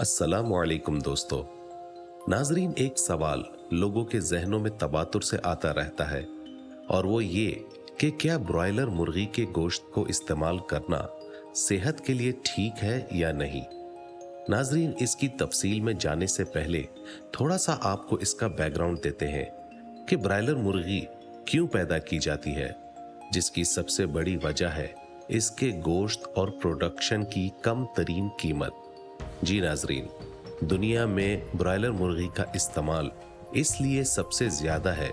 अस्सलामुअलैकुम दोस्तों। नाजरीन, एक सवाल लोगों के जहनों में तबातुर से आता रहता है और वो ये कि क्या ब्रॉयलर मुर्गी के गोश्त को इस्तेमाल करना सेहत के लिए ठीक है या नहीं। नाजरीन, इसकी तफसील में जाने से पहले थोड़ा सा आपको इसका बैकग्राउंड देते हैं कि ब्रॉयलर मुर्गी क्यों पैदा की जाती है, जिसकी सबसे बड़ी वजह है इसके गोश्त और प्रोडक्शन की कम तरीन कीमत। जी नाजरीन, दुनिया में ब्रॉयलर मुर्गी का इस्तेमाल इसलिए सबसे ज्यादा है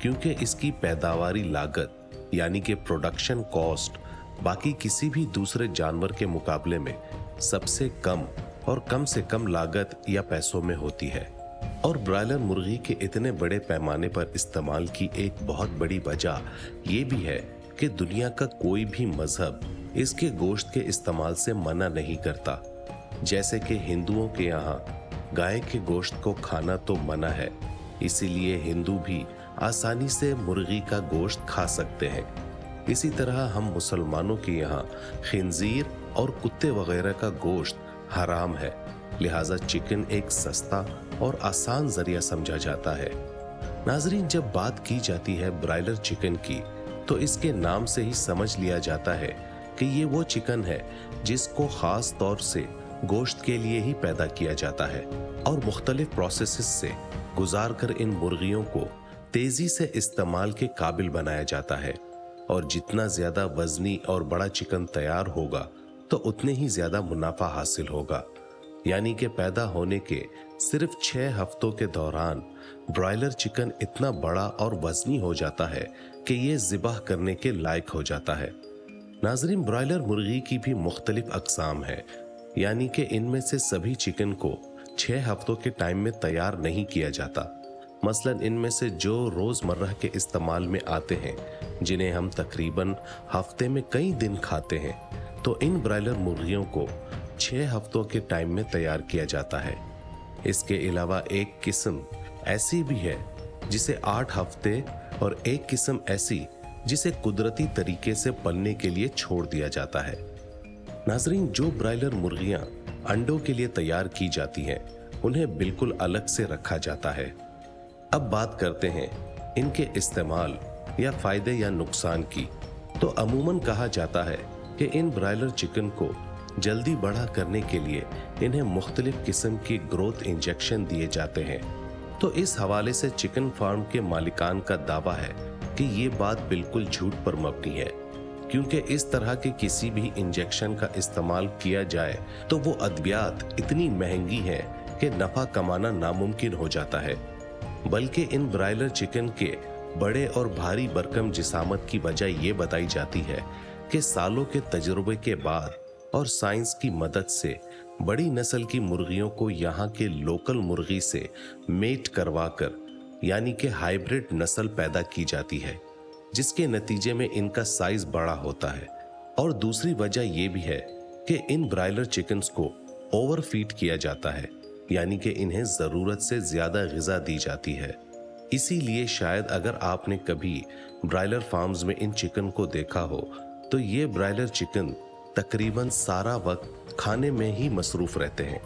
क्योंकि इसकी पैदावारी लागत यानी कि प्रोडक्शन कॉस्ट बाकी किसी भी दूसरे जानवर के मुकाबले में सबसे कम और कम से कम लागत या पैसों में होती है। और ब्रॉयलर मुर्गी के इतने बड़े पैमाने पर इस्तेमाल की एक बहुत बड़ी वजह यह भी है कि दुनिया का कोई भी मजहब इसके गोश्त के इस्तेमाल से मना नहीं करता। जैसे कि हिंदुओं के यहाँ गाय के गोश्त को खाना तो मना है, इसीलिए हिंदू भी आसानी से मुर्गी का गोश्त खा सकते हैं। इसी तरह हम मुसलमानों के यहाँ खिंजीर और कुत्ते वगैरह का गोश्त हराम है, लिहाजा चिकन एक सस्ता और आसान जरिया समझा जाता है। नाजरीन, जब बात की जाती है ब्रॉयलर चिकन की तो इसके नाम से ही समझ लिया जाता है कि ये वो चिकन है जिसको खास तौर से गोश्त के लिए ही पैदा किया जाता है और मुख्तलिफ प्रोसेसेस से गुजार कर इन मुर्गियों को तेजी से इस्तेमाल के काबिल बनाया जाता है। और जितना ज्यादा वजनी और बड़ा चिकन तैयार होगा तो उतने ही ज्यादा मुनाफा हासिल होगा। यानी कि पैदा होने के सिर्फ 6 हफ्तों के दौरान ब्रॉयलर चिकन इतना बड़ा और वजनी हो जाता है कि ये ज़िबाह करने के लायक हो जाता है। नाजरीन, ब्रॉयलर मुर्गी की भी मुख्तलिफ अक़साम है, यानी कि इनमें से सभी चिकन को 6 हफ्तों के टाइम में तैयार नहीं किया जाता। मसलन इनमें से जो रोज़मर्रा के इस्तेमाल में आते हैं, जिन्हें हम तकरीबन हफ्ते में कई दिन खाते हैं, तो इन ब्रॉयलर मुर्गियों को 6 हफ्तों के टाइम में तैयार किया जाता है। इसके अलावा एक किस्म ऐसी भी है जिसे 8 हफ्ते और एक किस्म ऐसी जिसे कुदरती तरीके से पलने के लिए छोड़ दिया जाता है। नाजरीन, जो ब्रॉयलर मुर्गियां अंडों के लिए तैयार की जाती हैं, उन्हें बिल्कुल अलग से रखा जाता है। अब बात करते हैं इनके इस्तेमाल या फायदे या नुकसान की। तो अमूमन कहा जाता है कि इन ब्रॉयलर चिकन को जल्दी बड़ा करने के लिए इन्हें मुख्तलिफ किस्म की ग्रोथ इंजेक्शन दिए जाते हैं। तो इस हवाले से चिकन फार्म के मालिकान का दावा है कि ये बात बिल्कुल झूठ पर मबनी है, क्योंकि इस तरह के किसी भी इंजेक्शन का इस्तेमाल किया जाए तो वो अद्वियात इतनी महंगी है कि नफा कमाना नामुमकिन हो जाता है। बल्कि इन ब्रॉयलर चिकन के बड़े और भारी भरकम जिसामत की वजह ये बताई जाती है कि सालों के तजुर्बे के बाद और साइंस की मदद से बड़ी नस्ल की मुर्गियों को यहाँ के लोकल मुर्गी से मेट करवाकर यानी कि हाइब्रिड नस्ल पैदा की जाती है, जिसके नतीजे में इनका साइज बड़ा होता है। और दूसरी वजह यह भी है कि इन ब्रॉयलर चिकन्स को ओवरफीड किया जाता है, यानी कि इन्हें जरूरत से ज्यादा ग़िज़ा दी जाती है। इसीलिए शायद अगर आपने कभी ब्रॉयलर फार्म्स में इन चिकन को देखा हो तो ये ब्रॉयलर चिकन तकरीबन सारा वक्त खाने में ही मसरूफ रहते हैं।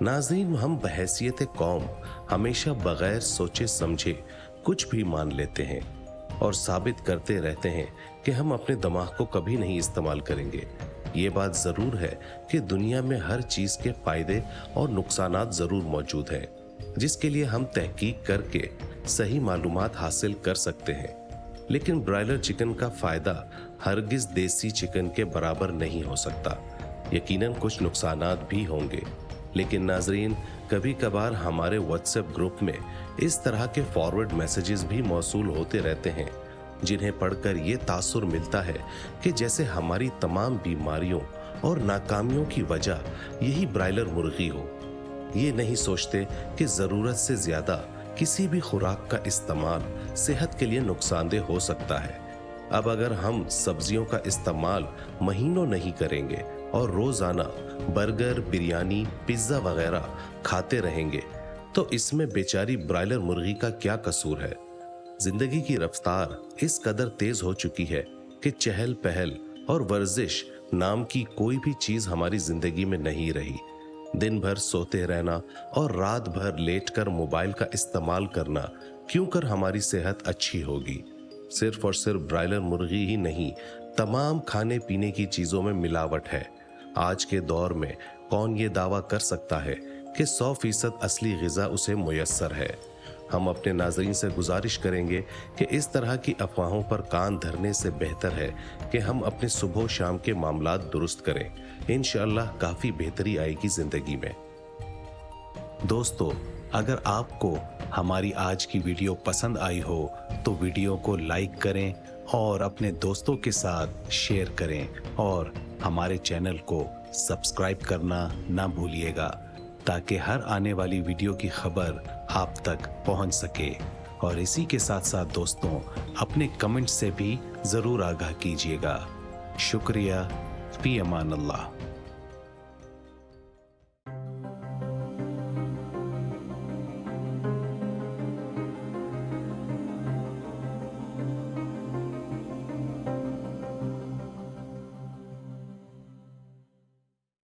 नाज़रीन, हम बहैसियत कौम हमेशा बगैर सोचे समझे कुछ भी मान लेते हैं और साबित करते रहते हैं कि हम अपने दिमाग को कभी नहीं इस्तेमाल करेंगे। ये बात ज़रूर है कि दुनिया में हर चीज़ के फ़ायदे और नुकसानात ज़रूर मौजूद हैं, जिसके लिए हम तहकीक करके सही मालूमात हासिल कर सकते हैं। लेकिन ब्रॉयलर चिकन का फ़ायदा हरगिज़ देसी चिकन के बराबर नहीं हो सकता। यकीनन कुछ नुकसानात भी होंगे, लेकिन नाजरीन, कभी कभार हमारे व्हाट्सएप ग्रुप में इस तरह के फॉरवर्ड मैसेजेस भी मौसूल होते रहते हैं, जिन्हें पढ़कर ये तासुर मिलता है कि जैसे हमारी तमाम बीमारियों और नाकामियों की वजह यही ब्रॉयलर मुर्गी हो। ये नहीं सोचते कि ज़रूरत से ज़्यादा किसी भी खुराक का इस्तेमाल सेहत के लिए नुकसानदेह हो सकता है। अब अगर हम सब्जियों का इस्तेमाल महीनों नहीं करेंगे और रोजाना बर्गर, बिरयानी, पिज्जा वगैरह खाते रहेंगे तो इसमें बेचारी ब्रॉयलर मुर्गी का क्या कसूर है। जिंदगी की रफ्तार इस कदर तेज हो चुकी है कि चहल पहल और वर्जिश नाम की कोई भी चीज हमारी जिंदगी में नहीं रही। दिन भर सोते रहना और रात भर लेटकर मोबाइल का इस्तेमाल करना क्यों कर हमारी सेहत अच्छी होगी। सिर्फ और सिर्फ ब्रायलर मुर्गी ही नहीं, तमाम खाने पीने की चीजों में मिलावट है। आज के दौर में कौन ये दावा कर सकता है कि 100% असली ग़िज़ा उसे मुयस्सर है। हम अपने नाज़रीन से गुजारिश करेंगे कि इस तरह की अफवाहों पर कान धरने से बेहतर है कि हम अपने सुबह शाम के मामलात दुरुस्त करें। इंशाअल्लाह काफ़ी बेहतरी आएगी ज़िंदगी में। दोस्तों, अगर आपको हमारी आज की वीडियो पसंद आई हो तो वीडियो को लाइक करें और अपने दोस्तों के साथ शेयर करें और हमारे चैनल को सब्सक्राइब करना ना भूलिएगा, ताकि हर आने वाली वीडियो की खबर आप तक पहुंच सके। और इसी के साथ साथ दोस्तों, अपने कमेंट से भी ज़रूर आगाह कीजिएगा। शुक्रिया। फी अमान अल्लाह।